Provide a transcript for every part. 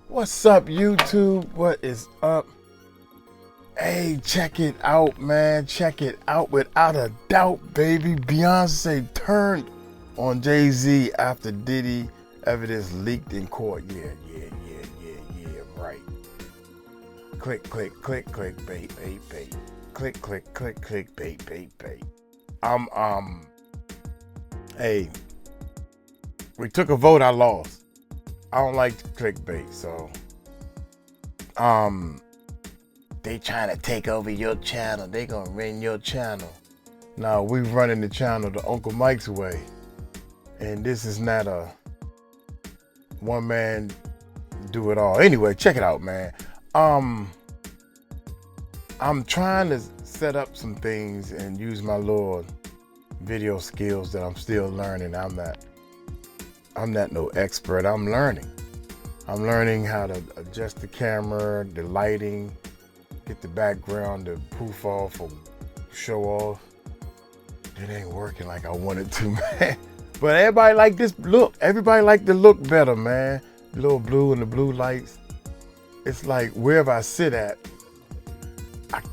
What's up, YouTube? What is up? Hey, check it out, man. Check it out. Without a doubt, baby. Beyonce turned on Jay-Z after Diddy evidence leaked in court. Yeah, right. Click, bait. Click, bait. Hey, we took a vote, I lost. I don't like clickbait, so they trying to take over your channel. They gonna run your channel. No, we running the channel the Uncle Mike's way. And this is not a one man do it all. Anyway, check it out, man. I'm trying to set up some things and use my little video skills that I'm still learning. I'm not no expert. I'm learning. I'm learning how to adjust the camera, the lighting, get the background to poof off or show off. It ain't working like I want it to, man. But everybody like this look. Everybody like the look better, man. The little blue and the blue lights. It's like wherever I sit at,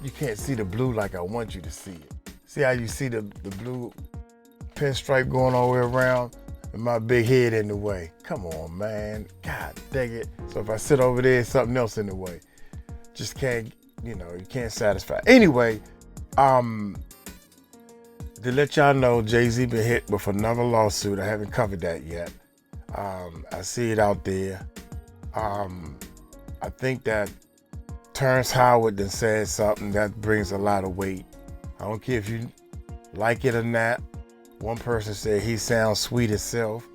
you can't see the blue like I want you to see it. See how you see the blue pinstripe going all the way around? And my big head in the way. Come on, man. God dang it. So if I sit over there, something else in the way. Just can't, you can't satisfy. Anyway, to let y'all know, Jay-Z been hit with another lawsuit. I haven't covered that yet. I see it out there. I think that Terrence Howard done said something that brings a lot of weight. I don't care if you like it or not. One person said he sounds sweet himself.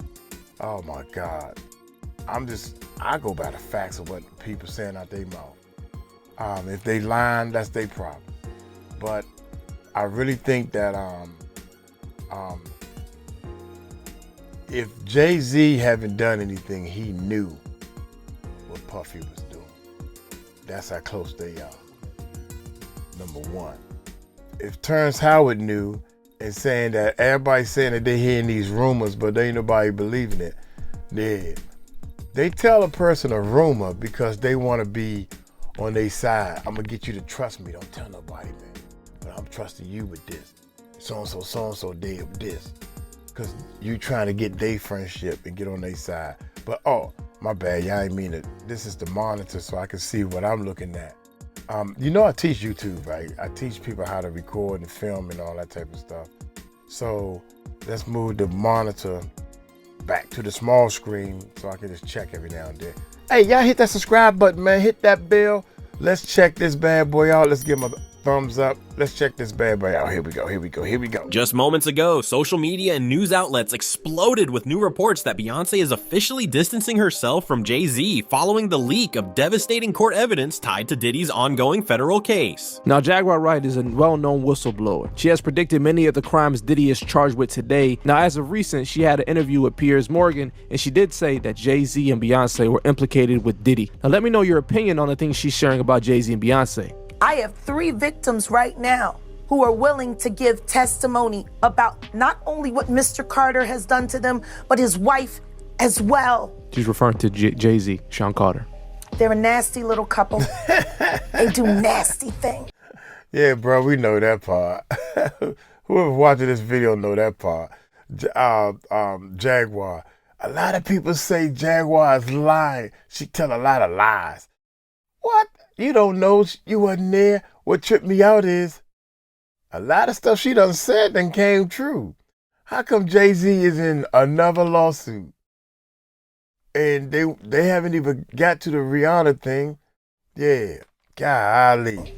Oh my God. I go by the facts of what people saying out their mouth. If they lying, that's their problem. But I really think that if Jay-Z haven't done anything, he knew what Puffy was doing. That's how close they are. Number one. If Terrence Howard knew, and saying that everybody's saying that they're hearing these rumors, but ain't nobody believing it. Yeah. They tell a person a rumor because they want to be on their side. I'm going to get you to trust me. Don't tell nobody, man. But I'm trusting you with this. So-and-so did this. Because you trying to get their friendship and get on their side. But, oh, my bad. Y'all ain't mean it. This is the monitor so I can see what I'm looking at. I teach YouTube, right? I teach people how to record and film and all that type of stuff. So let's move the monitor back to the small screen so I can just check every now and then. Hey, y'all hit that subscribe button, man. Hit that bell. Let's check this bad boy out. Let's give him a thumbs up. Let's check this bad boy out. Here we go. Just moments ago, social media and news outlets exploded with new reports that Beyonce is officially distancing herself from Jay-Z following the leak of devastating court evidence tied to Diddy's ongoing federal case. Now, 𝗟𝗓𝗡 Wright is a well-known whistleblower. She has predicted many of the crimes Diddy is charged with today. Now, as of recent, she had an interview with Piers Morgan, and she did say that Jay-Z and Beyonce were implicated with Diddy. Now, let me know your opinion on the things she's sharing about Jay-Z and Beyonce. I have 3 victims right now who are willing to give testimony about not only what Mr. Carter has done to them, but his wife as well. She's referring to Jay-Z, Sean Carter. They're a nasty little couple. They do nasty things. Yeah, bro, we know that part. Whoever watching this video know that part. Jaguar. A lot of people say Jaguar is lying. She tell a lot of lies. What? You don't know, you wasn't there. What tripped me out is a lot of stuff she done said done came true. How come Jay-Z is in another lawsuit? And they haven't even got to the Rihanna thing. Yeah, golly.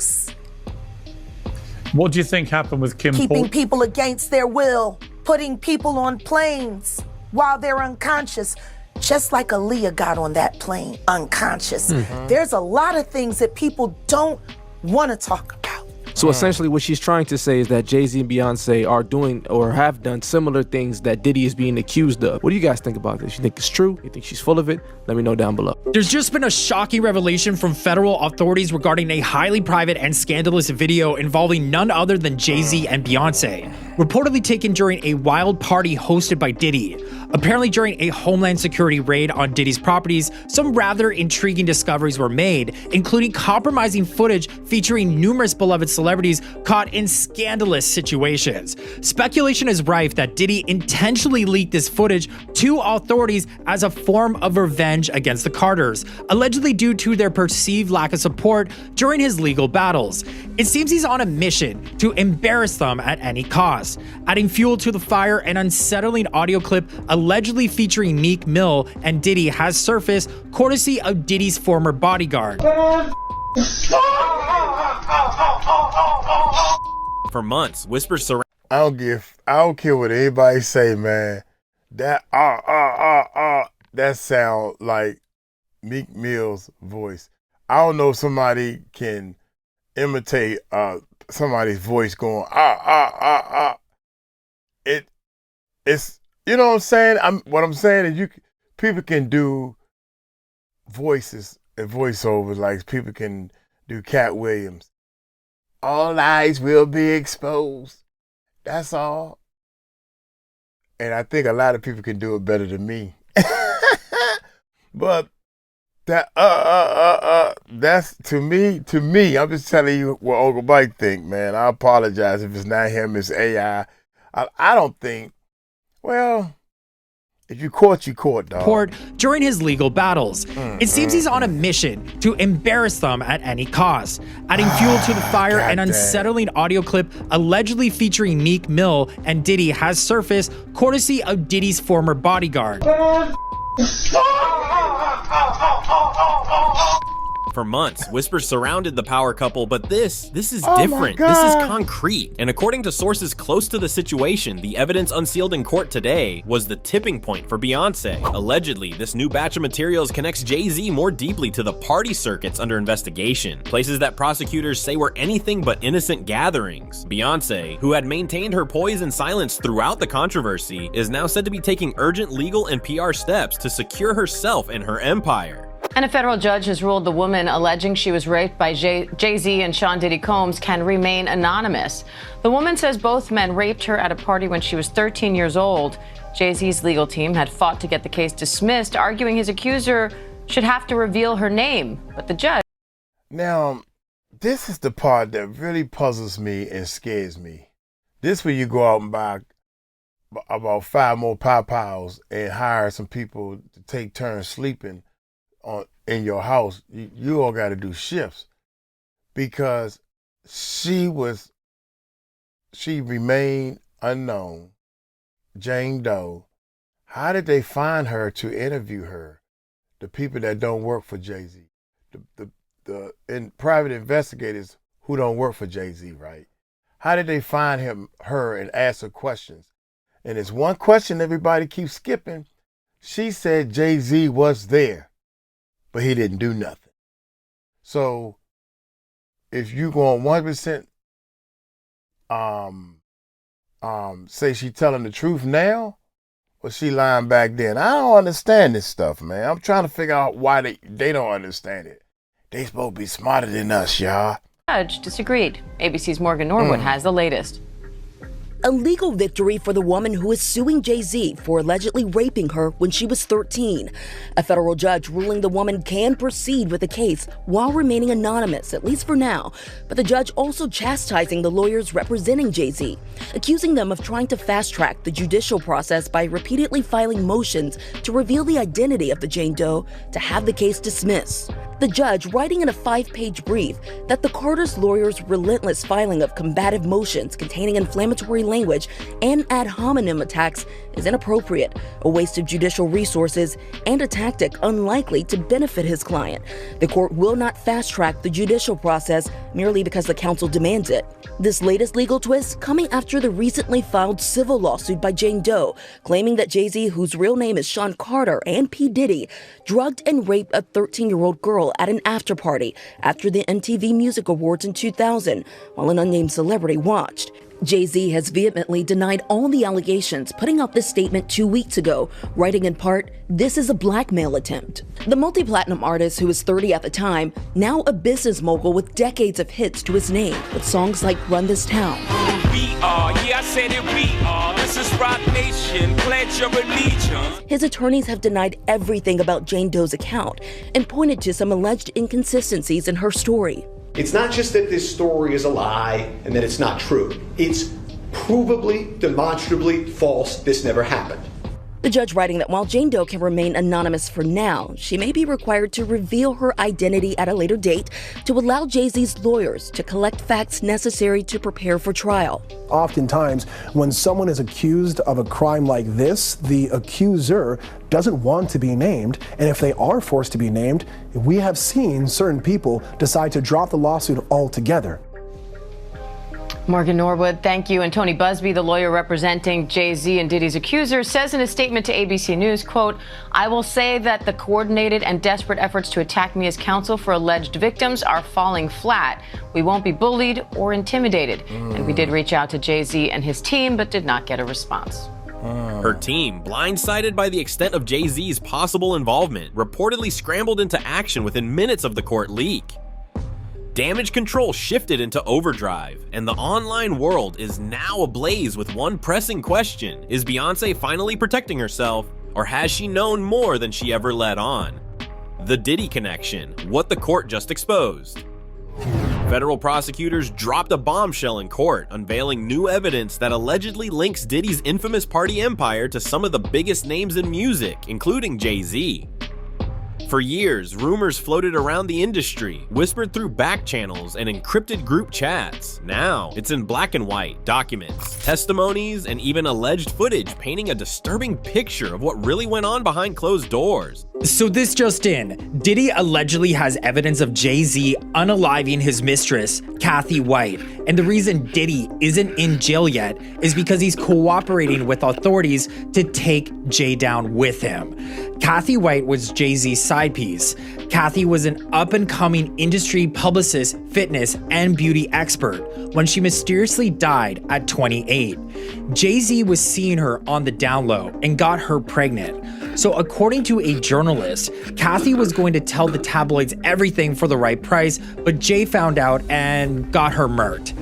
What do you think happened with Kim Keeping people against their will, putting people on planes while they're unconscious. Just like Aaliyah got on that plane unconscious. There's a lot of things that people don't want to talk about. So essentially what she's trying to say is that Jay-Z and Beyonce are doing or have done similar things that Diddy is being accused of. What do you guys think about this? You think it's true? You think she's full of it? Let me know down below. There's just been a shocking revelation from federal authorities regarding a highly private and scandalous video involving none other than Jay-Z and Beyonce, reportedly taken during a wild party hosted by Diddy. Apparently, during a Homeland Security raid on Diddy's properties, some rather intriguing discoveries were made, including compromising footage featuring numerous beloved celebrities caught in scandalous situations. Speculation is rife that Diddy intentionally leaked this footage to authorities as a form of revenge against the Carters, allegedly due to their perceived lack of support during his legal battles. It seems he's on a mission to embarrass them at any cost. Adding fuel to the fire, an unsettling audio clip allegedly featuring Meek Mill and Diddy has surfaced, courtesy of Diddy's former bodyguard. For months, whispers surround. I don't care what anybody say, man. That that sound like Meek Mill's voice. I don't know if somebody can imitate somebody's voice going It's, you know what I'm saying? What I'm saying is people can do voices and voiceovers, like people can do Cat Williams. All lies will be exposed. That's all. And I think a lot of people can do it better than me. But that that's to me, I'm just telling you what Uncle Mike think, man. I apologize if it's not him, it's AI. I don't think, well, if you caught, you caught, dog. During his legal battles. It seems he's on a mission to embarrass them at any cost. Adding fuel to the fire, an unsettling audio clip allegedly featuring Meek Mill and Diddy has surfaced, courtesy of Diddy's former bodyguard. For months, whispers surrounded the power couple, but this is different. This is concrete. And according to sources close to the situation, the evidence unsealed in court today was the tipping point for Beyonce. Allegedly, this new batch of materials connects Jay-Z more deeply to the party circuits under investigation, places that prosecutors say were anything but innocent gatherings. Beyonce, who had maintained her poise and silence throughout the controversy, is now said to be taking urgent legal and PR steps to secure herself and her empire. And a federal judge has ruled the woman alleging she was raped by Jay-Z and Sean Diddy Combs can remain anonymous. The woman says both men raped her at a party when she was 13 years old. Jay-Z's legal team had fought to get the case dismissed, arguing his accuser should have to reveal her name. But the judge... Now, this is the part that really puzzles me and scares me. This where you go out and buy about 5 more pow-pows and hire some people to take turns sleeping in your house. You all got to do shifts, because she remained unknown. Jane Doe. How did they find her to interview her? The people that don't work for Jay-Z, the private investigators who don't work for Jay-Z, right? How did they find her and ask her questions? And it's one question everybody keeps skipping. She said Jay-Z was there, but he didn't do nothing. So if you go on 100% say she telling the truth now, or she lying back then, I don't understand this stuff, man. I'm trying to figure out why they don't understand it. They supposed to be smarter than us, y'all. Judge disagreed. ABC's Morgan Norwood has the latest. A legal victory for the woman who is suing Jay-Z for allegedly raping her when she was 13. A federal judge ruling the woman can proceed with the case while remaining anonymous, at least for now. But the judge also chastising the lawyers representing Jay-Z, accusing them of trying to fast-track the judicial process by repeatedly filing motions to reveal the identity of the Jane Doe to have the case dismissed. The judge writing in a 5-page brief that the Carters' lawyers' relentless filing of combative motions containing inflammatory language and ad hominem attacks is inappropriate, a waste of judicial resources, and a tactic unlikely to benefit his client. The court will not fast-track the judicial process merely because the counsel demands it. This latest legal twist coming after the recently filed civil lawsuit by Jane Doe, claiming that Jay-Z, whose real name is Sean Carter, and P. Diddy, drugged and raped a 13-year-old girl at an after-party after the MTV Music Awards in 2000, while an unnamed celebrity watched. Jay-Z has vehemently denied all the allegations, putting out this statement 2 weeks ago, writing in part, "This is a blackmail attempt." The multi-platinum artist, who was 30 at the time, now a business mogul with decades of hits to his name, with songs like Run This Town. We are, yeah, I said it, we are. This is Rock Nation, pledge your allegiance. His attorneys have denied everything about Jane Doe's account and pointed to some alleged inconsistencies in her story. It's not just that this story is a lie and that it's not true. It's provably, demonstrably false. This never happened. The judge writing that while Jane Doe can remain anonymous for now, she may be required to reveal her identity at a later date to allow Jay-Z's lawyers to collect facts necessary to prepare for trial. Oftentimes, when someone is accused of a crime like this, the accuser doesn't want to be named, and if they are forced to be named, we have seen certain people decide to drop the lawsuit altogether. Morgan Norwood, thank you. And Tony Busby, the lawyer representing Jay-Z and Diddy's accusers, says in a statement to ABC News, quote, "I will say that the coordinated and desperate efforts to attack me as counsel for alleged victims are falling flat. We won't be bullied or intimidated." And we did reach out to Jay-Z and his team, but did not get a response. Her team, blindsided by the extent of Jay-Z's possible involvement, reportedly scrambled into action within minutes of the court leak. Damage control shifted into overdrive, and the online world is now ablaze with one pressing question. Is Beyonce finally protecting herself, or has she known more than she ever let on? The Diddy connection, what the court just exposed. Federal prosecutors dropped a bombshell in court, unveiling new evidence that allegedly links Diddy's infamous party empire to some of the biggest names in music, including Jay-Z. For years, rumors floated around the industry, whispered through back channels and encrypted group chats. Now, it's in black and white, documents, testimonies, and even alleged footage painting a disturbing picture of what really went on behind closed doors. So this just in, Diddy allegedly has evidence of Jay-Z unaliving his mistress, Kathy White. And the reason Diddy isn't in jail yet is because he's cooperating with authorities to take Jay down with him. Kathy White was Jay-Z's side piece. Kathy was an up-and-coming industry publicist, fitness, and beauty expert when she mysteriously died at 28. Jay-Z was seeing her on the down low and got her pregnant. So according to a journalist, Kathy was going to tell the tabloids everything for the right price, but Jay found out and got her murked.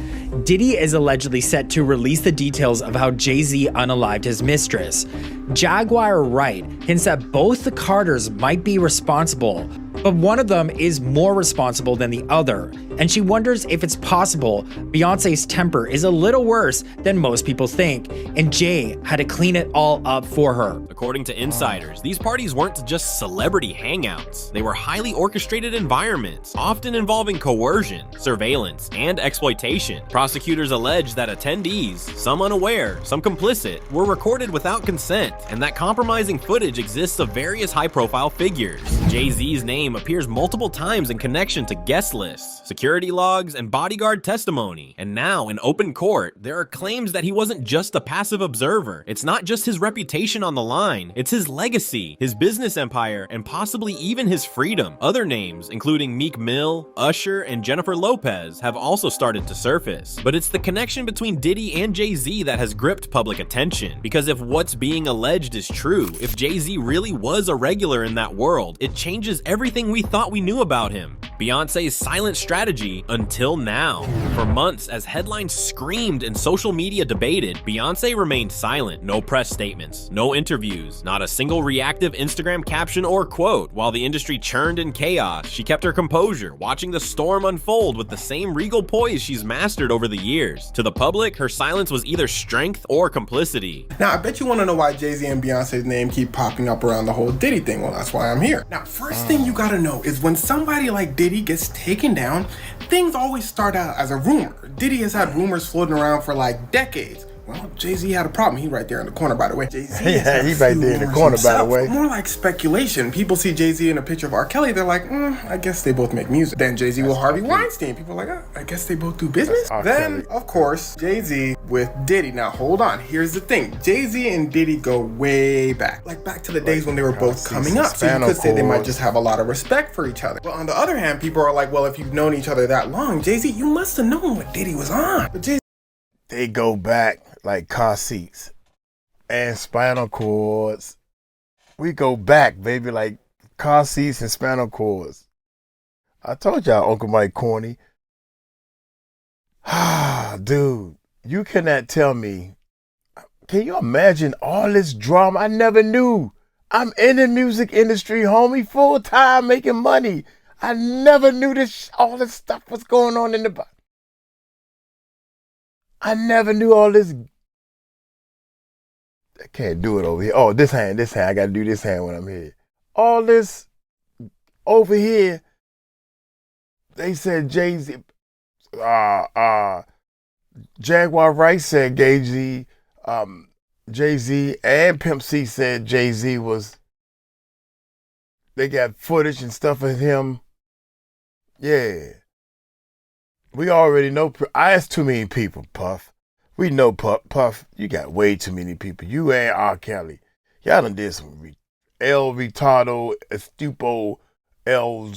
Diddy is allegedly set to release the details of how Jay-Z unalived his mistress. Jaguar Wright hints that both the Carters might be responsible, but one of them is more responsible than the other, and she wonders if it's possible Beyonce's temper is a little worse than most people think, and Jay had to clean it all up for her. According to insiders, these parties weren't just celebrity hangouts. They were highly orchestrated environments, often involving coercion, surveillance, and exploitation. Prosecutors allege that attendees, some unaware, some complicit, were recorded without consent, and that compromising footage exists of various high-profile figures. Jay-Z's name appears multiple times in connection to guest lists, security logs, and bodyguard testimony. And now, in open court, there are claims that he wasn't just a passive observer. It's not just his reputation on the line, it's his legacy, his business empire, and possibly even his freedom. Other names, including Meek Mill, Usher, and Jennifer Lopez, have also started to surface. But it's the connection between Diddy and Jay-Z that has gripped public attention. Because if what's being alleged is true, if Jay-Z really was a regular in that world, it changes everything we thought we knew about him. Beyonce's silent strategy until now. For months, as headlines screamed and social media debated, Beyonce remained silent. No press statements, no interviews, not a single reactive Instagram caption or quote. While the industry churned in chaos, she kept her composure, watching the storm unfold with the same regal poise she's mastered over the years. To the public, her silence was either strength or complicity. Now, I bet you want to know why Jay-Z and Beyonce's name keep popping up around the whole Diddy thing. Well, that's why I'm here. Now, first thing you gotta know is when somebody like Diddy gets taken down, things always start out as a rumor. Diddy has had rumors floating around for like decades. Well, Jay-Z had a problem. He right there in the corner, by the way. Jay-Z Yeah, he right there in the corner, by the way. More like speculation. People see Jay-Z in a picture of R. Kelly, they're like, I guess they both make music. Then Jay-Z with Harvey Weinstein. People are like, I guess they both do business. Then, of course, Jay-Z with Diddy. Now, hold on. Here's the thing. Jay-Z and Diddy go way back. Like back to the days when they were both coming up. So you could say they might just have a lot of respect for each other. But on the other hand, people are like, well, if you've known each other that long, Jay-Z, you must have known what Diddy was on. But Jay-Z they go back like car seats and spinal cords. We go back, baby, like car seats and spinal cords. I told y'all Uncle Mike corny. Dude, you cannot tell me. Can you imagine all this drama? I never knew. I'm in the music industry, homie, full time, making money. I never knew this. All this stuff was going on in the. I never knew all this. I can't do it over here. Oh, this hand. I got to do this hand when I'm here. All this over here. They said Jay-Z. Jaguar Rice said Jay-Z. Jay-Z and Pimp C said Jay-Z was. They got footage and stuff of him. Yeah. We already know. I asked too many people, Puff. We know Puff. You got way too many people. You and R. Kelly. Y'all done did some El Retardo, Estupo, El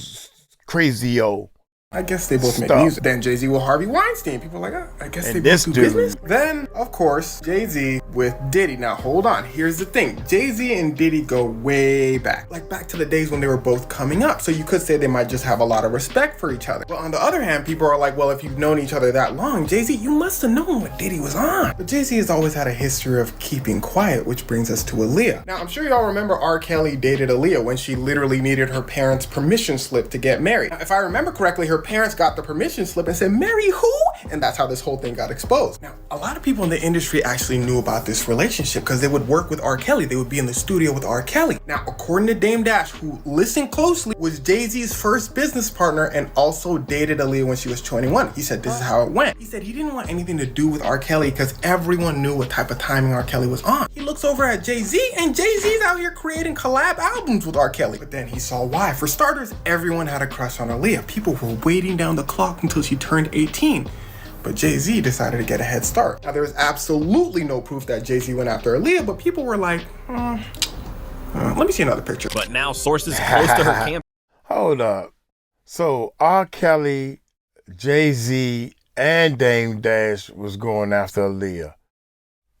Crazy-O. I guess they both make music. Then Jay-Z with Harvey Weinstein. People are like, I guess they both do business. Then, of course, Jay-Z with Diddy. Now, hold on. Here's the thing. Jay-Z and Diddy go way back. Like back to the days when they were both coming up. So you could say they might just have a lot of respect for each other. But on the other hand, people are like, well, if you've known each other that long, Jay-Z, you must have known what Diddy was on. But Jay-Z has always had a history of keeping quiet, which brings us to Aaliyah. Now, I'm sure y'all remember R. Kelly dated Aaliyah when she literally needed her parents' permission slip to get married. Now, if I remember correctly, her parents got the permission slip and said, marry who? And that's how this whole thing got exposed. Now, a lot of people in the industry actually knew about this relationship because they would work with R. Kelly. They would be in the studio with R. Kelly. Now, according to Dame Dash, who listened closely, was Jay-Z's first business partner and also dated Aaliyah when she was 21. He said this is how it went. He said he didn't want anything to do with R. Kelly because everyone knew what type of timing R. Kelly was on. He looks over at Jay-Z and Jay-Z's out here creating collab albums with R. Kelly. But then he saw why. For starters, everyone had a crush on Aaliyah. People were waiting down the clock until she turned 18. But Jay-Z decided to get a head start. Now, there's absolutely no proof that Jay-Z went after Aaliyah, but people were like, let me see another picture. But now sources close to her camp. Hold up. So R. Kelly, Jay-Z, and Dame Dash was going after Aaliyah.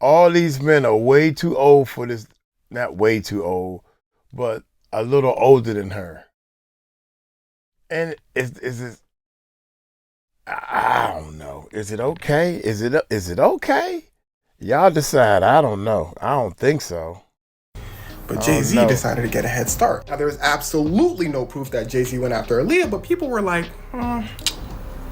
All these men are way too old for this. Not way too old, but a little older than her. And is it? I don't know. Is it okay? Is it okay? Y'all decide. I don't know. I don't think so. But Jay-Z decided to get a head start. Now, there's absolutely no proof that Jay-Z went after Aaliyah, but people were like,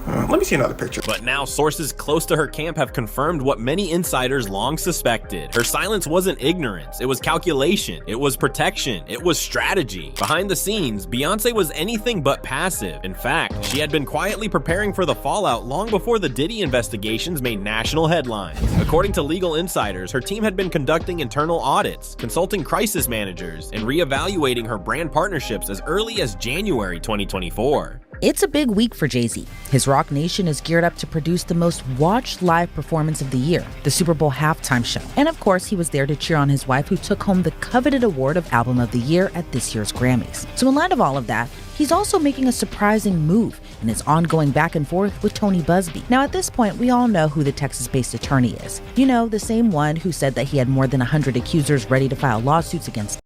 let me see another picture. But now sources close to her camp have confirmed what many insiders long suspected. Her silence wasn't ignorance, it was calculation, it was protection, it was strategy. Behind the scenes, Beyonce was anything but passive. In fact, she had been quietly preparing for the fallout long before the Diddy investigations made national headlines. According to legal insiders, her team had been conducting internal audits, consulting crisis managers, and reevaluating her brand partnerships as early as January 2024. It's a big week for Jay-Z. His Rock Nation is geared up to produce the most watched live performance of the year, the Super Bowl halftime show. And of course, he was there to cheer on his wife, who took home the coveted award of Album of the Year at this year's Grammys. So in light of all of that, he's also making a surprising move in his ongoing back and forth with Tony Buzbee. Now, at this point, we all know who the Texas-based attorney is. You know, the same one who said that he had more than 100 accusers ready to file lawsuits against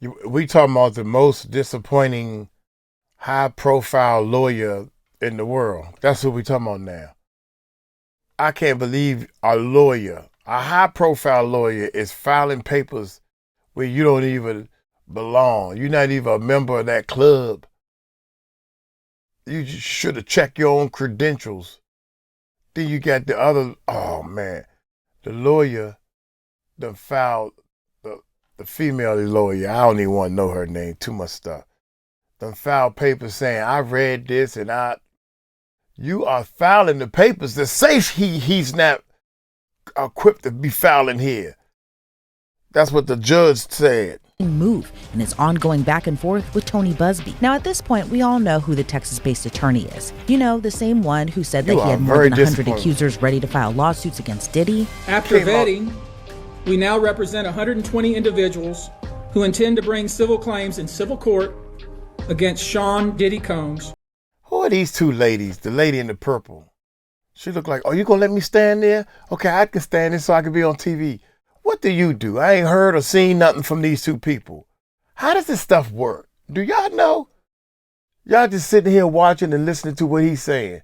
him. We talking about the most disappointing high-profile lawyer in the world. That's what we're talking about now. I can't believe a lawyer, a high-profile lawyer, is filing papers where you don't even belong. You're not even a member of that club. You should have checked your own credentials. Then you got the other, oh man, the lawyer done filed, the female lawyer, I don't even want to know her name, too much stuff. Done filed papers saying, I read this and you are filing the papers that say he's not equipped to be filing here. That's what the judge said. Move in his ongoing back and forth with Tony Buzbee. Now, at this point, we all know who the Texas-based attorney is. You know, the same one who said that he had more than 100 accusers ready to file lawsuits against Diddy. After vetting, we now represent 120 individuals who intend to bring civil claims in civil court against Sean Diddy Combs. Who are these two ladies? The lady in the purple. She looked like, oh, you gonna let me stand there? Okay, I can stand there so I can be on TV. What do you do? I ain't heard or seen nothing from these two people. How does this stuff work? Do y'all know? Y'all just sitting here watching and listening to what he's saying.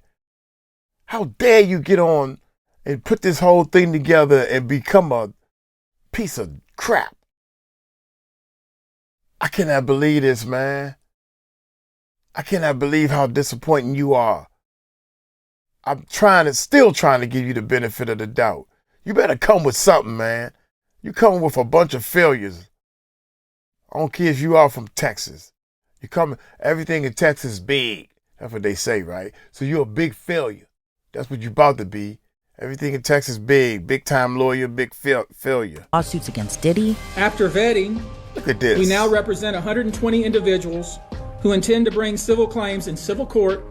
How dare you get on and put this whole thing together and become a piece of crap? I cannot believe this, man. I cannot believe how disappointing you are. I'm still trying to give you the benefit of the doubt. You better come with something, man. You come with a bunch of failures. I don't care if you are from Texas. You come, everything in Texas is big. That's what they say, right? So you're a big failure. That's what you're about to be. Everything in Texas big. Big time lawyer, big failure. Lawsuits against Diddy. After vetting, look at this. We now represent 120 individuals who intend to bring civil claims in civil court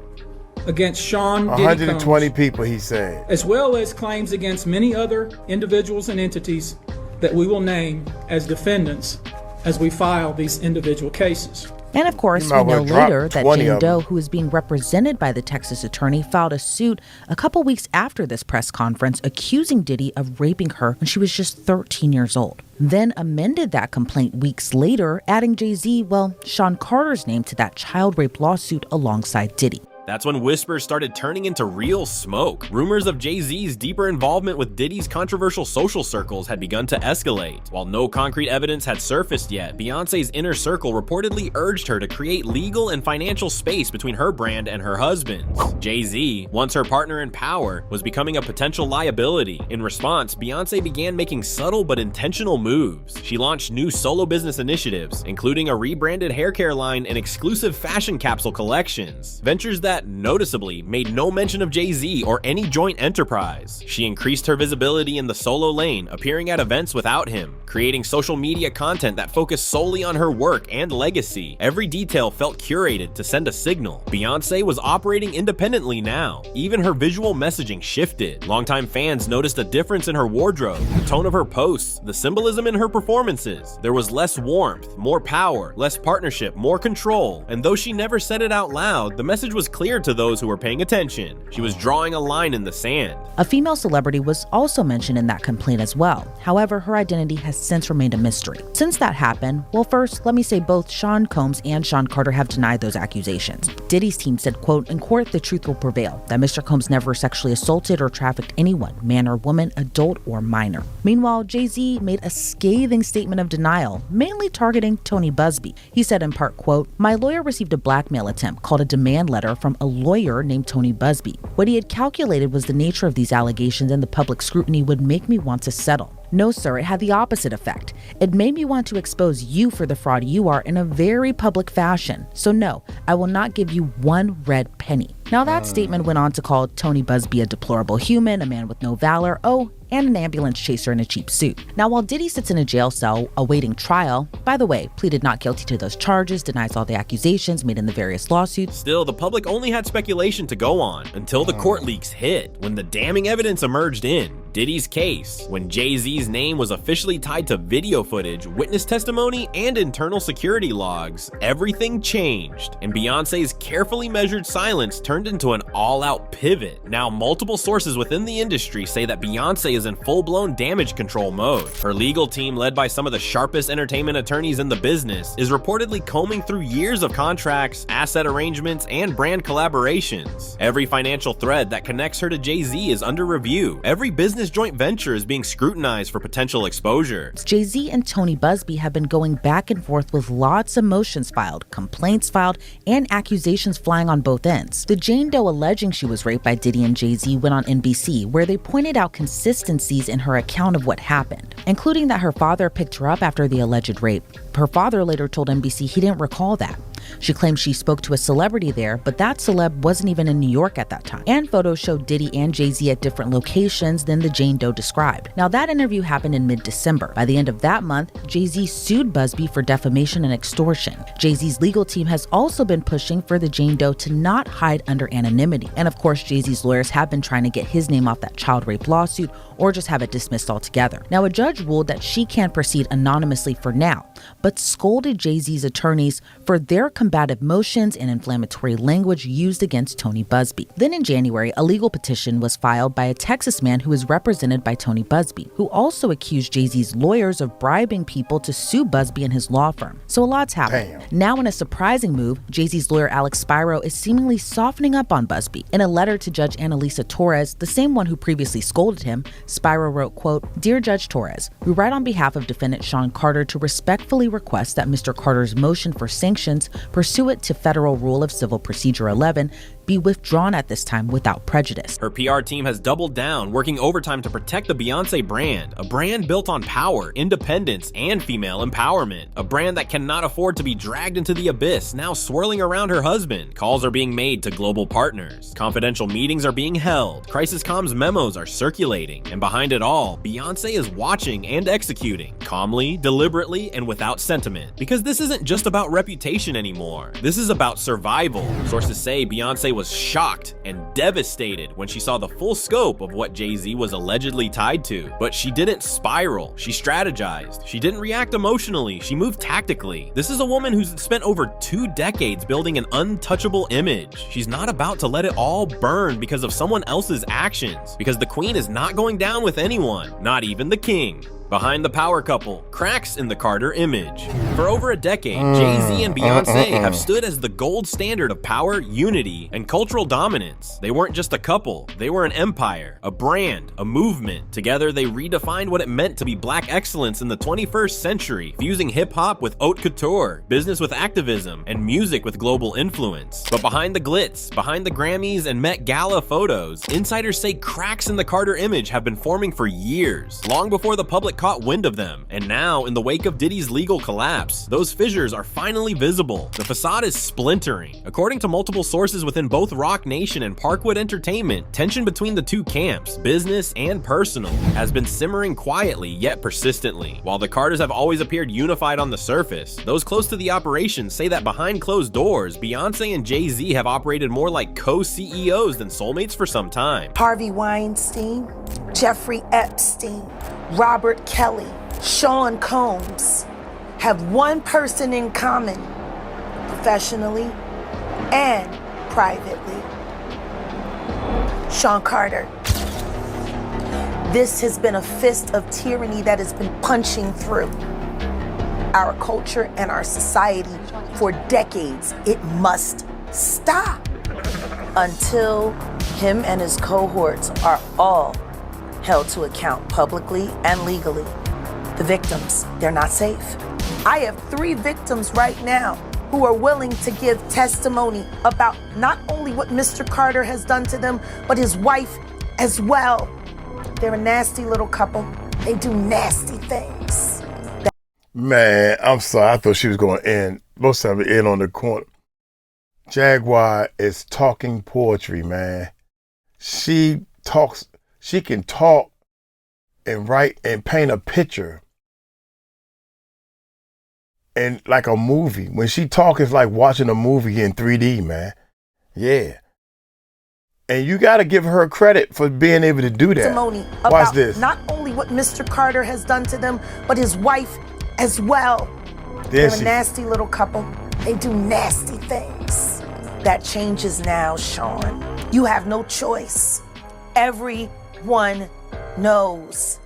against Sean Diddy 120 Combs, people, he said. as well as claims against many other individuals and entities that we will name as defendants as we file these individual cases. And of course, we know later that Jane Doe, who is being represented by the Texas attorney, filed a suit a couple weeks after this press conference accusing Diddy of raping her when she was just 13 years old. Then amended that complaint weeks later, adding Jay-Z, Sean Carter's name to that child rape lawsuit alongside Diddy. That's when whispers started turning into real smoke. Rumors of Jay-Z's deeper involvement with Diddy's controversial social circles had begun to escalate. While no concrete evidence had surfaced yet, Beyonce's inner circle reportedly urged her to create legal and financial space between her brand and her husband's. Jay-Z, once her partner in power, was becoming a potential liability. In response, Beyonce began making subtle but intentional moves. She launched new solo business initiatives, including a rebranded hair care line and exclusive fashion capsule collections. Ventures that noticeably made no mention of Jay-Z or any joint enterprise. She increased her visibility in the solo lane, appearing at events without him, creating social media content that focused solely on her work and legacy. Every detail felt curated to send a signal. Beyonce was operating independently now. Even her visual messaging shifted. Longtime fans noticed a difference in her wardrobe, the tone of her posts, the symbolism in her performances. There was less warmth, more power, less partnership, more control. And though she never said it out loud, the message was clear to those who were paying attention. She was drawing a line in the sand. A female celebrity was also mentioned in that complaint as well. However, her identity has since remained a mystery. Since that happened, first, let me say both Sean Combs and Sean Carter have denied those accusations. Diddy's team said, quote, "In court, the truth will prevail, that Mr. Combs never sexually assaulted or trafficked anyone, man or woman, adult or minor." Meanwhile, Jay-Z made a scathing statement of denial, mainly targeting Tony Busby. He said in part, quote, "My lawyer received a blackmail attempt called a demand letter from a lawyer named Tony Busby. What he had calculated was the nature of these allegations and the public scrutiny would make me want to settle. No, sir, it had the opposite effect. It made me want to expose you for the fraud you are in a very public fashion. So no, I will not give you one red penny." Now that statement went on to call Tony Busby a deplorable human, a man with no valor, and an ambulance chaser in a cheap suit. Now, while Diddy sits in a jail cell awaiting trial, by the way, pleaded not guilty to those charges, denies all the accusations made in the various lawsuits. Still, the public only had speculation to go on until the court leaks hit, when the damning evidence emerged in Diddy's case, when Jay-Z's name was officially tied to video footage, witness testimony, and internal security logs. Everything changed, and Beyonce's carefully measured silence turned into an all-out pivot. Now, multiple sources within the industry say that Beyonce is in full-blown damage control mode. Her legal team, led by some of the sharpest entertainment attorneys in the business, is reportedly combing through years of contracts, asset arrangements, and brand collaborations. Every financial thread that connects her to Jay-Z is under review. Every business joint venture is being scrutinized for potential exposure. Jay-Z and Tony Busby have been going back and forth with lots of motions filed, complaints filed, and accusations flying on both ends. The Jane Doe alleging she was raped by Diddy and Jay-Z went on NBC, where they pointed out consistencies in her account of what happened, including that her father picked her up after the alleged rape. Her father later told NBC he didn't recall that. She claimed she spoke to a celebrity there, but that celeb wasn't even in New York at that time. And photos showed Diddy and Jay-Z at different locations than the Jane Doe described. Now, that interview happened in mid-December. By the end of that month, Jay-Z sued Busby for defamation and extortion. Jay-Z's legal team has also been pushing for the Jane Doe to not hide under anonymity. And of course, Jay-Z's lawyers have been trying to get his name off that child rape lawsuit or just have it dismissed altogether. Now, a judge ruled that she can proceed anonymously for now, but scolded Jay-Z's attorneys for their combative motions and inflammatory language used against Tony Busby. Then in January, a legal petition was filed by a Texas man who is represented by Tony Busby, who also accused Jay-Z's lawyers of bribing people to sue Busby and his law firm. So a lot's happened. Now in a surprising move, Jay-Z's lawyer Alex Spiro is seemingly softening up on Busby. In a letter to Judge Annalisa Torres, the same one who previously scolded him, Spiro wrote, quote, "Dear Judge Torres, we write on behalf of defendant Sean Carter to respectfully request that Mr. Carter's motion for sanctions pursuant to Federal Rule of Civil Procedure 11 be withdrawn at this time without prejudice." Her PR team has doubled down, working overtime to protect the Beyonce brand, a brand built on power, independence, and female empowerment, a brand that cannot afford to be dragged into the abyss, now swirling around her husband. Calls are being made to global partners, confidential meetings are being held, crisis comms memos are circulating, and behind it all, Beyonce is watching and executing, calmly, deliberately, and without sentiment. Because this isn't just about reputation anymore, this is about survival. Sources say Beyonce was shocked and devastated when she saw the full scope of what Jay-Z was allegedly tied to. But she didn't spiral, she strategized. She didn't react emotionally, she moved tactically. This is a woman who's spent over 2 decades building an untouchable image. She's not about to let it all burn because of someone else's actions, because the queen is not going down with anyone, not even the king. Behind the power couple, cracks in the Carter image. For over a decade, Jay-Z and Beyonce have stood as the gold standard of power, unity, and cultural dominance. They weren't just a couple, they were an empire, a brand, a movement. Together, they redefined what it meant to be black excellence in the 21st century, fusing hip-hop with haute couture, business with activism, and music with global influence. But behind the glitz, behind the Grammys and Met Gala photos, insiders say cracks in the Carter image have been forming for years, long before the public caught wind of them. And now, in the wake of Diddy's legal collapse, those fissures are finally visible. The facade is splintering. According to multiple sources within both Roc Nation and Parkwood Entertainment, tension between the two camps, business and personal, has been simmering quietly yet persistently. While the Carters have always appeared unified on the surface, those close to the operation say that behind closed doors, Beyonce and Jay-Z have operated more like co-CEOs than soulmates for some time. Harvey Weinstein, Jeffrey Epstein, Robert Kelly, Sean Combs have one person in common, professionally and privately: Sean Carter. This has been a fist of tyranny that has been punching through our culture and our society for decades. It must stop until him and his cohorts are all held to account publicly and legally. The victims, they're not safe. I have 3 victims right now who are willing to give testimony about not only what Mr. Carter has done to them, but his wife as well. They're a nasty little couple. They do nasty things. Man, I'm sorry. I thought she was going to end. Most of it in on the corner. Jaguar is talking poetry, man. She can talk and write and paint a picture. And like a movie. When she talks, it's like watching a movie in 3D, man. Yeah. And you got to give her credit for being able to do that. Testimony Watch about this. not only what Mr. Carter has done to them, but his wife as well. They're a nasty little couple. They do nasty things. That changes now, Sean. You have no choice. Everyone knows.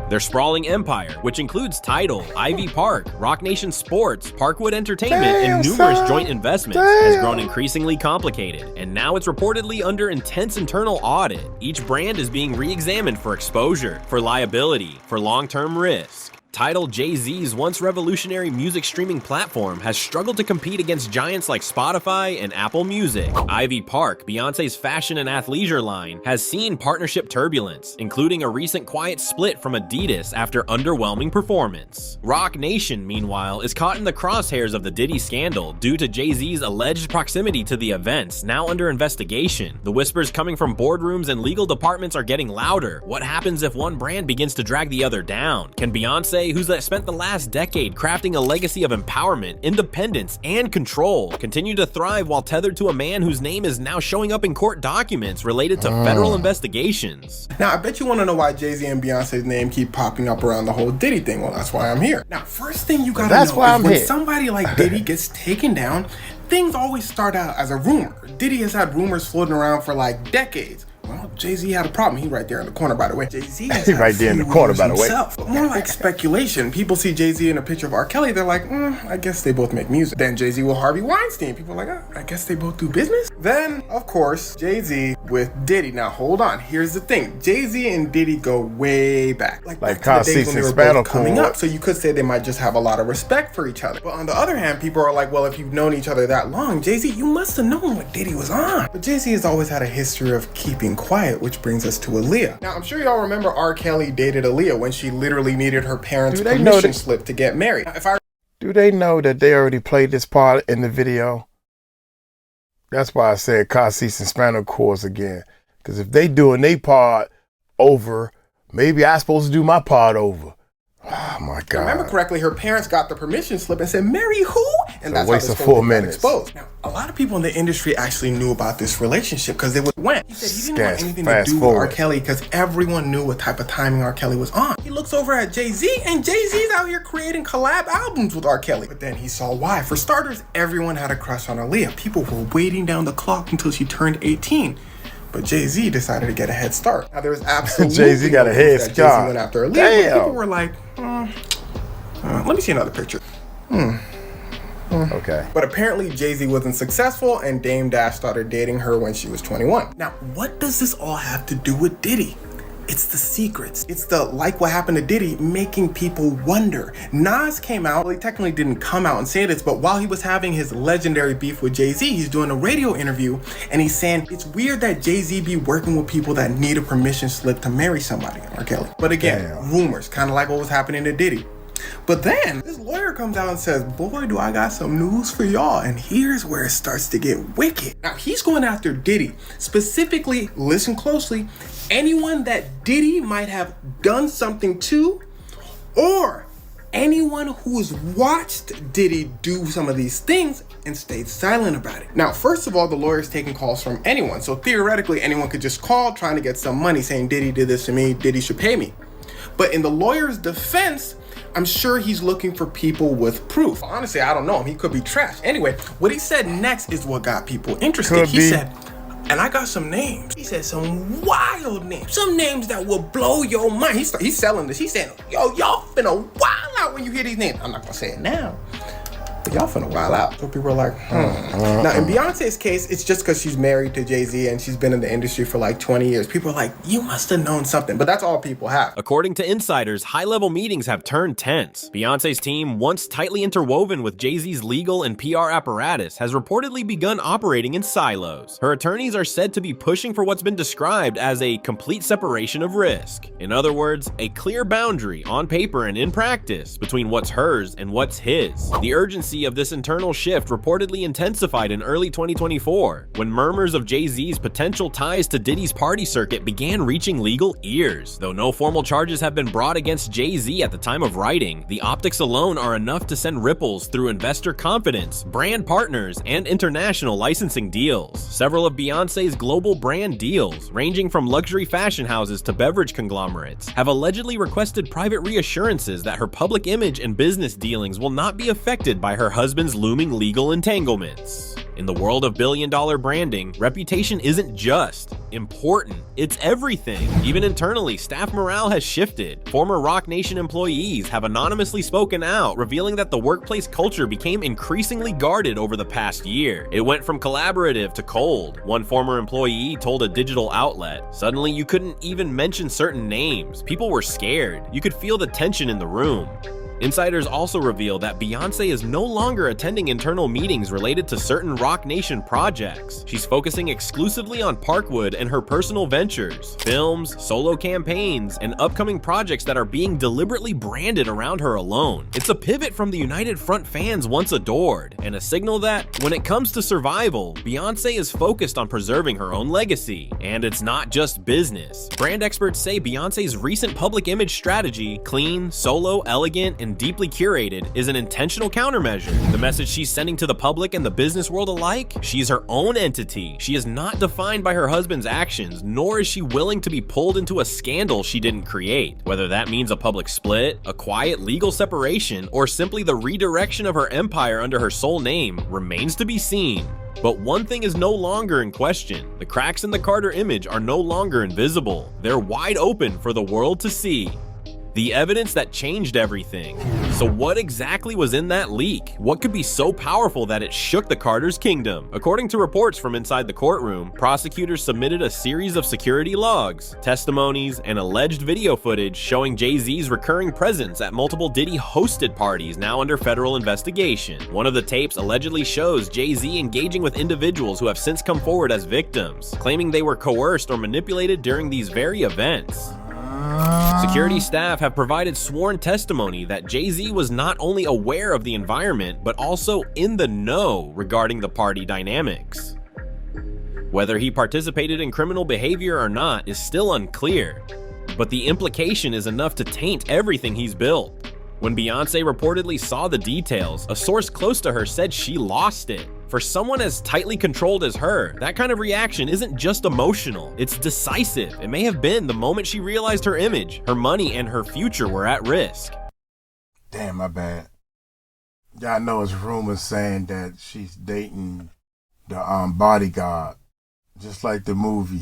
Their sprawling empire, which includes Tidal, Ivy Park, Roc Nation Sports, Parkwood Entertainment, and numerous joint investments, has grown increasingly complicated, and now it's reportedly under intense internal audit. Each brand is being re-examined for exposure, for liability, for long-term risk. Tidal, Jay-Z's once revolutionary music streaming platform, has struggled to compete against giants like Spotify and Apple Music. Ivy Park, Beyonce's fashion and athleisure line, has seen partnership turbulence, including a recent quiet split from Adidas after underwhelming performance. Roc Nation, meanwhile, is caught in the crosshairs of the Diddy scandal due to Jay-Z's alleged proximity to the events, now under investigation. The whispers coming from boardrooms and legal departments are getting louder. What happens if one brand begins to drag the other down? Can Beyonce Beyonce, who's spent the last decade crafting a legacy of empowerment, independence, and control, continue to thrive while tethered to a man whose name is now showing up in court documents related to federal investigations. Now, I bet you want to know why Jay-Z and Beyonce's name keep popping up around the whole Diddy thing. Well, that's why I'm here. Now, first thing you gotta know is when somebody like Diddy gets taken down, things always start out as a rumor. Diddy has had rumors floating around for like decades. Well, Jay-Z had a problem. He right there in the corner, by the way. Jay-Z has right there in the corner, by the way. But more like speculation. People see Jay-Z in a picture of 𝗟𝗡𝗡𝗞𝗦, they're like, I guess they both make music. Then Jay-Z with _Harvey Weinstein. People are like, I guess they both do business. Then, of course, Jay-Z with Diddy. Now, hold on. Here's the thing. Jay-Z and Diddy go way back. Like back to the days when they were both coming up. So you could say they might just have a lot of respect for each other. But on the other hand, people are like, well, if you've known each other that long, Jay-Z, you must have known what Diddy was on. But Jay-Z has always had a history of keeping quiet, which brings us to 𝗟𝗡𝗡𝗞𝗦. Now, I'm sure y'all remember R. Kelly dated 𝗟𝗡𝗡𝗞𝗦 when she literally needed her parents' permission slip to get married. Now, do they know that they already played this part in the video? That's why I said 𝗗𝗢𝗡 and spinal cords again. Because if they doing their part over, maybe I supposed to do my part over. Oh my God. If I remember correctly, her parents got the permission slip and said, marry who? And that's waste how of 4 minutes. Exposed. Now, a lot of people in the industry actually knew about this relationship because they went. He said he didn't want anything to do with R. Kelly because everyone knew what type of timing R. Kelly was on. He looks over at Jay-Z and Jay-Z's out here creating collab albums with R. Kelly. But then he saw why. For starters, everyone had a crush on 𝗟𝗡𝗡𝗞𝗦. People were waiting down the clock until she turned 18. But Jay-Z decided to get a head start. Now, there was absolutely Jay-Z got a head start. Jay-Z went after 𝗟𝗡𝗡𝗞𝗦. But people were like, let me see another picture. Okay. But apparently Jay-Z wasn't successful and Dame Dash started dating her when she was 21. Now, what does this all have to do with Diddy? It's the secrets. It's the, like what happened to Diddy, making people wonder. Nas came out, well, he technically didn't come out and say this, but while he was having his legendary beef with Jay-Z, he's doing a radio interview and he's saying, it's weird that Jay-Z be working with people that need a permission slip to marry somebody, R. Kelly. But again, rumors, kind of like what was happening to Diddy. But then this lawyer comes out and says, boy, do I got some news for y'all. And here's where it starts to get wicked. Now, he's going after Diddy. Specifically, listen closely, anyone that Diddy might have done something to, or anyone who's watched Diddy do some of these things and stayed silent about it. Now, first of all, the lawyer's taking calls from anyone. So theoretically, anyone could just call trying to get some money saying Diddy did this to me, Diddy should pay me. But in the lawyer's defense, I'm sure he's looking for people with proof. Honestly, I don't know him. He could be trash. Anyway, what he said next is what got people interested. He said, and I got some names. He said some wild names. Some names that will blow your mind. He's selling this. He's saying, yo, y'all finna wild out when you hear these names. I'm not gonna say it now, but y'all finna wild out. So people are like, Now, in Beyonce's case, it's just because she's married to Jay-Z and she's been in the industry for like 20 years. People are like, you must have known something. But that's all people have. According to insiders, high-level meetings have turned tense. Beyonce's team, once tightly interwoven with Jay-Z's legal and PR apparatus, has reportedly begun operating in silos. Her attorneys are said to be pushing for what's been described as a complete separation of risk. In other words, a clear boundary on paper and in practice between what's hers and what's his. The urgency of this internal shift reportedly intensified in early 2024, when murmurs of Jay-Z's potential ties to Diddy's party circuit began reaching legal ears. Though no formal charges have been brought against Jay-Z at the time of writing, the optics alone are enough to send ripples through investor confidence, brand partners, and international licensing deals. Several of Beyonce's global brand deals, ranging from luxury fashion houses to beverage conglomerates, have allegedly requested private reassurances that her public image and business dealings will not be affected by her husband's looming legal entanglements. In the world of billion-dollar branding, reputation isn't just important, it's everything. Even internally, staff morale has shifted. Former Roc Nation employees have anonymously spoken out, revealing that the workplace culture became increasingly guarded over the past year. It went from collaborative to cold. One former employee told a digital outlet, "Suddenly you couldn't even mention certain names. People were scared. You could feel the tension in the room." Insiders also reveal that Beyonce is no longer attending internal meetings related to certain Roc Nation projects. She's focusing exclusively on Parkwood and her personal ventures, films, solo campaigns, and upcoming projects that are being deliberately branded around her alone. It's a pivot from the United Front fans once adored, and a signal that, when it comes to survival, Beyonce is focused on preserving her own legacy. And it's not just business. Brand experts say Beyonce's recent public image strategy, clean, solo, elegant, and deeply curated, is an intentional countermeasure. The message she's sending to the public and the business world alike? She's her own entity. She is not defined by her husband's actions, nor is she willing to be pulled into a scandal she didn't create. Whether that means a public split, a quiet legal separation, or simply the redirection of her empire under her sole name remains to be seen. But one thing is no longer in question. The cracks in the Carter image are no longer invisible. They're wide open for the world to see. The evidence that changed everything. So what exactly was in that leak? What could be so powerful that it shook the Carter's kingdom? According to reports from inside the courtroom, prosecutors submitted a series of security logs, testimonies, and alleged video footage showing Jay-Z's recurring presence at multiple Diddy-hosted parties now under federal investigation. One of the tapes allegedly shows Jay-Z engaging with individuals who have since come forward as victims, claiming they were coerced or manipulated during these very events. Security staff have provided sworn testimony that Jay-Z was not only aware of the environment, but also in the know regarding the party dynamics. Whether he participated in criminal behavior or not is still unclear, but the implication is enough to taint everything he's built. When Beyonce reportedly saw the details, a source close to her said she lost it. For someone as tightly controlled as her, that kind of reaction isn't just emotional, it's decisive. It may have been the moment she realized her image, her money, and her future were at risk. Damn, my bad. Y'all know it's rumors saying that she's dating the bodyguard, just like the movie,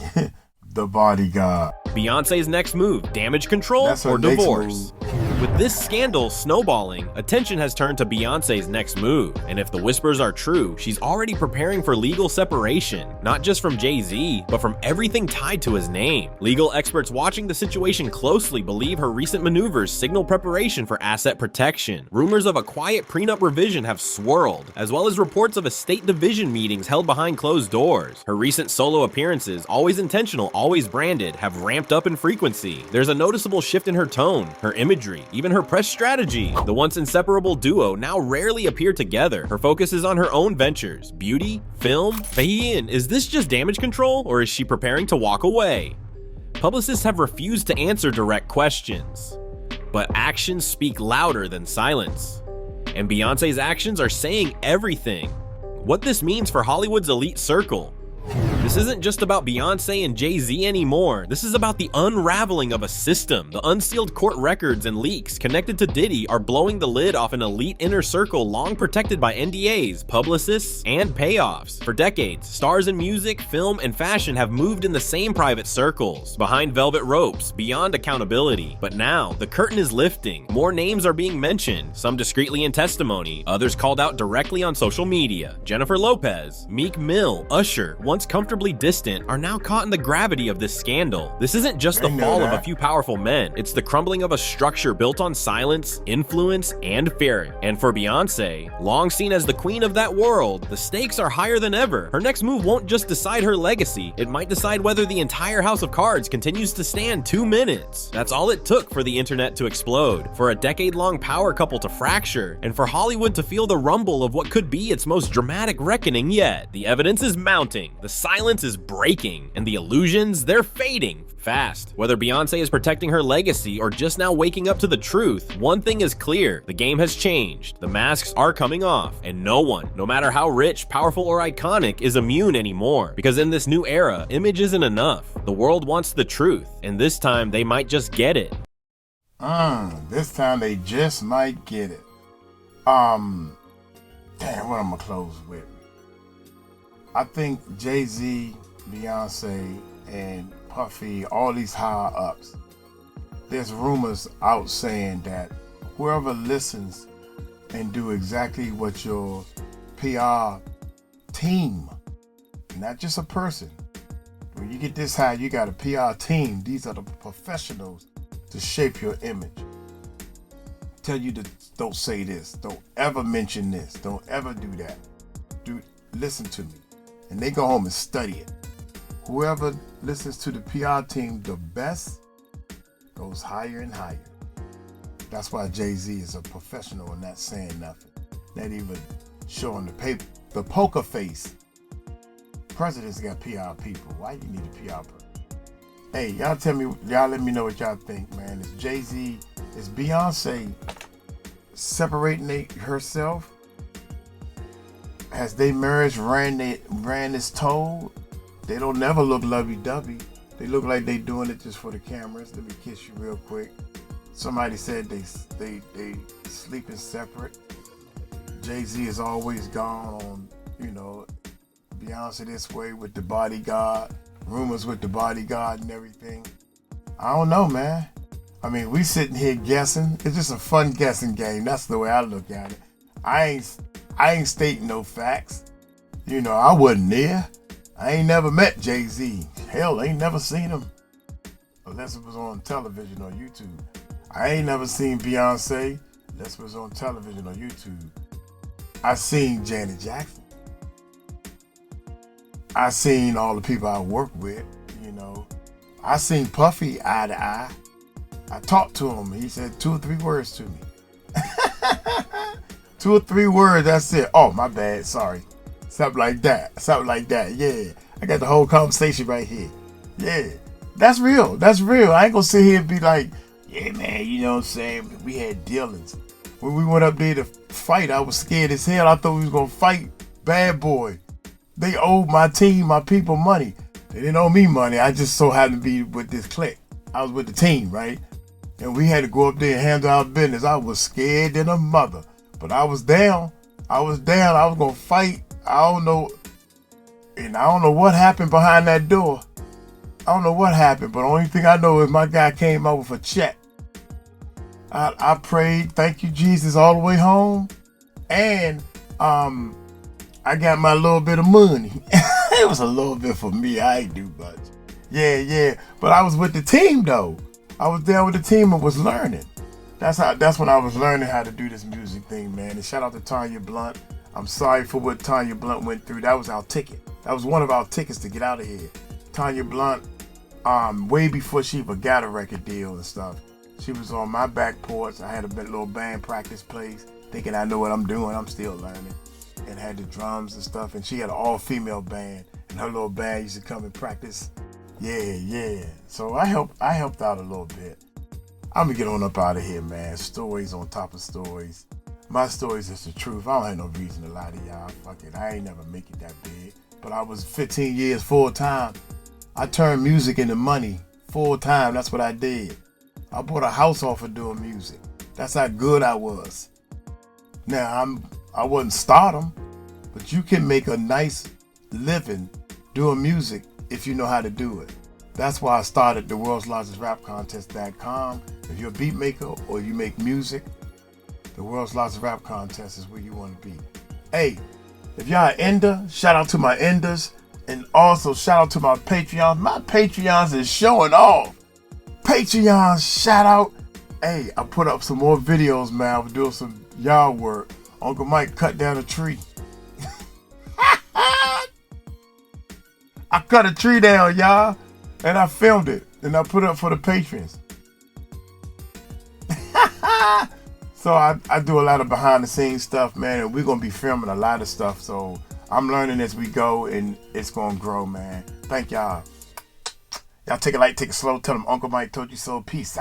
The Bodyguard. Beyonce's next move, damage control or divorce? With this scandal snowballing, attention has turned to Beyonce's next move. And if the whispers are true, she's already preparing for legal separation, not just from Jay-Z, but from everything tied to his name. Legal experts watching the situation closely believe her recent maneuvers signal preparation for asset protection. Rumors of a quiet prenup revision have swirled, as well as reports of estate division meetings held behind closed doors. Her recent solo appearances, always intentional, always branded, have ramped up in frequency. There's a noticeable shift in her tone, her imagery, even her press strategy. The once inseparable duo now rarely appear together. Her focus is on her own ventures, beauty, film. 𝗗𝗢𝗡𝗞𝗦, is this just damage control, or is she preparing to walk away? Publicists have refused to answer direct questions, but actions speak louder than silence. And Beyonce's actions are saying everything. What this means for Hollywood's elite circle. This isn't just about Beyonce and Jay-Z anymore. This is about the unraveling of a system. The unsealed court records and leaks connected to Diddy are blowing the lid off an elite inner circle long protected by NDAs, publicists, and payoffs. For decades, stars in music, film, and fashion have moved in the same private circles, behind velvet ropes, beyond accountability. But now, the curtain is lifting. More names are being mentioned, some discreetly in testimony, others called out directly on social media. Jennifer Lopez, Meek Mill, Usher, once comfortably distant, are now caught in the gravity of this scandal. This isn't just the fall of a few powerful men, it's the crumbling of a structure built on silence, influence, and fear. And for Beyonce, long seen as the queen of that world, the stakes are higher than ever. Her next move won't just decide her legacy, it might decide whether the entire house of cards continues to stand 2 minutes. That's all it took for the internet to explode, for a decade-long power couple to fracture, and for Hollywood to feel the rumble of what could be its most dramatic reckoning yet. The evidence is mounting, the silence is breaking, and the illusions, they're fading fast. Whether Beyonce is protecting her legacy or just now waking up to the truth, one thing is clear: the game has changed. The masks are coming off, and no one, no matter how rich, powerful, or iconic, is immune anymore. Because in this new era, image isn't enough. The world wants the truth, and this time they might just get it. This time they just might get it. Damn, what I'm gonna close with? I think Jay-Z, Beyonce, and Puffy, all these higher ups, there's rumors out saying that whoever listens and do exactly what your PR team, not just a person, when you get this high, you got a PR team. These are the professionals to shape your image. tell you to don't say this, don't ever mention this, don't ever do that. Dude, listen to me. And they go home and study it. Whoever listens to the PR team the best goes higher and higher. That's why Jay-Z is a professional and not saying nothing. Not even showing the paper, the poker face. Presidents got PR people. Why you need a PR person? Hey, y'all let me know what y'all think, man. Is Jay-Z, is Beyonce separating herself? Has their marriage ran its toll? They don't never look lovey-dovey. They look like they doing it just for the cameras. Let me kiss you real quick. Somebody said they sleeping separate. Jay-Z is always gone on, Beyonce this way with the bodyguard, rumors with the bodyguard and everything. I don't know, man. I mean, we sitting here guessing. It's just a fun guessing game. That's the way I look at it. I ain't stating no facts. I wasn't there. I ain't never met Jay-Z. Hell, I ain't never seen him. Unless it was on television or YouTube. I ain't never seen Beyonce unless it was on television or YouTube. I seen Janet Jackson. I seen all the people I work with, I seen Puffy eye to eye. I talked to him. He said 2 or 3 words to me. 2 or 3 words, that's it. Oh, my bad, sorry. Something like that, yeah. I got the whole conversation right here. Yeah, that's real. I ain't gonna sit here and be like, yeah, man, you know what I'm saying? We had dealings. When we went up there to fight, I was scared as hell. I thought we was gonna fight Bad Boy. They owed my team, my people money. They didn't owe me money. I just so happened to be with this clique. I was with the team, right? And we had to go up there and handle our business. I was scared than a mother. But I was down. I was gonna fight. I don't know what happened behind that door. I don't know what happened, but the only thing I know is my guy came out with a check. I prayed, thank you, Jesus, all the way home. And I got my little bit of money. It was a little bit for me. I ain't do much. Yeah. But I was with the team, though. I was there with the team and was learning. That's when I was learning how to do this music thing, man. And shout out to 𝗗𝗢𝗡𝗞𝗦. I'm sorry for what 𝗗𝗢𝗡𝗞𝗦 went through. That was our ticket. That was one of our tickets to get out of here. 𝗗𝗢𝗡𝗞𝗦, way before she even got a record deal and stuff. She was on my back porch. I had a little band practice place, thinking I know what I'm doing. I'm still learning. And had the drums and stuff. And she had an all-female band. And her little band used to come and practice. Yeah. So I helped out a little bit. I'm gonna get on up out of here, man. Stories on top of stories. My stories is the truth. I don't have no reason to lie to y'all. Fuck it. I ain't never make it that big. But I was 15 years full time. I turned music into money full time. That's what I did. I bought a house off of doing music. That's how good I was. Now I wasn't stardom, but you can make a nice living doing music if you know how to do it. That's why I started the world's largest rap contest.com. If you're a beat maker or you make music, the world's largest rap contest is where you want to be. Hey, if y'all are ender, shout out to my enders, and also shout out to my Patreons. My Patreons is showing off. Patreons, shout out. Hey, I put up some more videos, man. I was doing some yard work. Uncle Mike cut down a tree. I cut a tree down, y'all, and I filmed it, and I put it up for the patrons. So I do a lot of behind the scenes stuff, man, and we're going to be filming a lot of stuff. So I'm learning as we go, and it's going to grow, man. Thank y'all. Y'all take it light, take it slow. Tell them Uncle Mike told you so. Peace.